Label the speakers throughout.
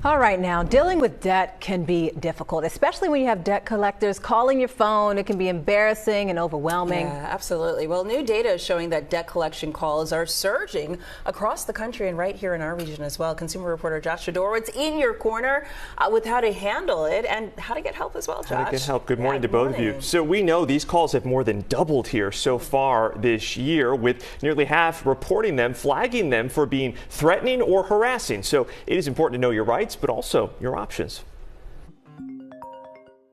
Speaker 1: All right, now, dealing with debt can be difficult, especially when you have debt collectors calling your phone. It can be embarrassing and overwhelming.
Speaker 2: Yeah, absolutely. Well, new data is showing that debt collection calls are surging across the country and right here in our region as well. Consumer reporter Josh Sidorowicz in your corner with how to handle it and how to get help as well, Josh.
Speaker 3: How to get help. Good morning to both of you. So we know these calls have more than doubled here so far this year, with nearly half reporting them, flagging them for being threatening or harassing. So it is important to know your rights, but also your options.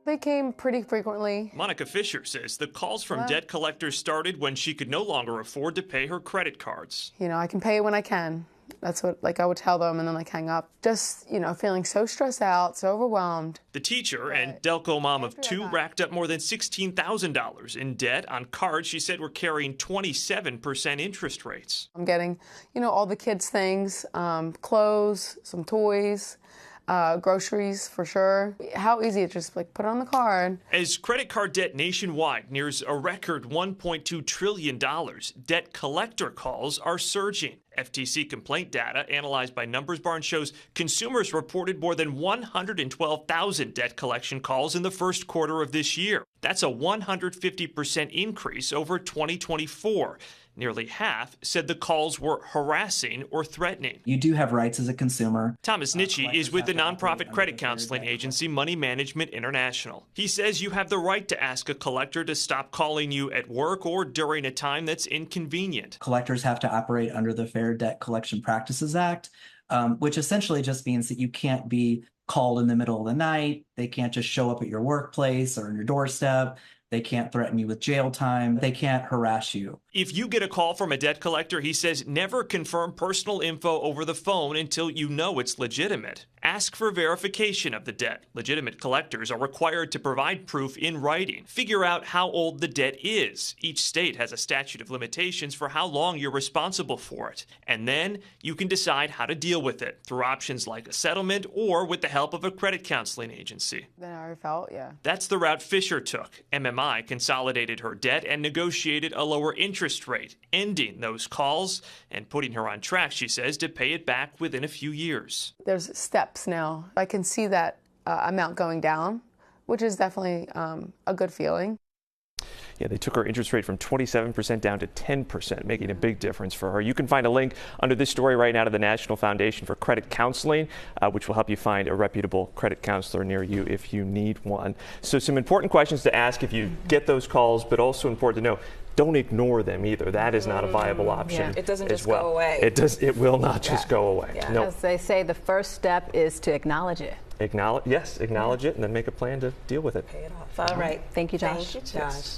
Speaker 4: They came pretty frequently.
Speaker 3: Monica Fisher says the calls from debt collectors started when she could no longer afford to pay her credit cards.
Speaker 4: You know, I can pay when I can. That's what, I would tell them and then hang up. Just, feeling so stressed out, so overwhelmed.
Speaker 3: The teacher and Delco mom of two racked up more than $16,000 in debt on cards she said were carrying 27% interest rates.
Speaker 4: I'm getting, all the kids' things, clothes, some toys, groceries for sure. How easy it just put it on the card.
Speaker 3: As credit card debt nationwide nears a record $1.2 trillion, debt collector calls are surging. FTC complaint data analyzed by Numbers Barn shows consumers reported more than 112,000 debt collection calls in the first quarter of this year. That's a 150% increase over 2024. Nearly half said the calls were harassing or threatening.
Speaker 5: You do have rights as a consumer.
Speaker 3: Thomas Nitzsche is with the nonprofit credit counseling agency Money Management International. He says you have the right to ask a collector to stop calling you at work or during a time that's inconvenient.
Speaker 5: Collectors have to operate under the Fair Debt Collection Practices Act, which essentially just means that you can't be called in the middle of the night. They can't just show up at your workplace or on your doorstep. They can't threaten you with jail time. They can't harass you.
Speaker 3: If you get a call from a debt collector, he says never confirm personal info over the phone until you know it's legitimate. Ask for verification of the debt. Legitimate collectors are required to provide proof in writing. Figure out how old the debt is. Each state has a statute of limitations for how long you're responsible for it. And then you can decide how to deal with it through options like a settlement or with the help of a credit counseling agency.
Speaker 4: Then I felt,
Speaker 3: That's the route Fisher took. MMI consolidated her debt and negotiated a lower interest rate, ending those calls and putting her on track, she says, to pay it back within a few years.
Speaker 4: There's steps now. I can see that amount going down, which is definitely a good feeling.
Speaker 3: Yeah, they took her interest rate from 27% down to 10%, making a big difference for her. You can find a link under this story right now to the National Foundation for Credit Counseling, which will help you find a reputable credit counselor near you if you need one. So some important questions to ask if you get those calls, but also important to know, don't ignore them either. That is not a viable option.
Speaker 2: It doesn't just go away.
Speaker 3: It will not just go away.
Speaker 1: Yeah. No. As they say, the first step is to acknowledge it.
Speaker 3: Acknowledge it, and then make a plan to deal with it.
Speaker 2: Pay it off. All right.
Speaker 1: Thank you, Josh.
Speaker 2: Thank you, Josh.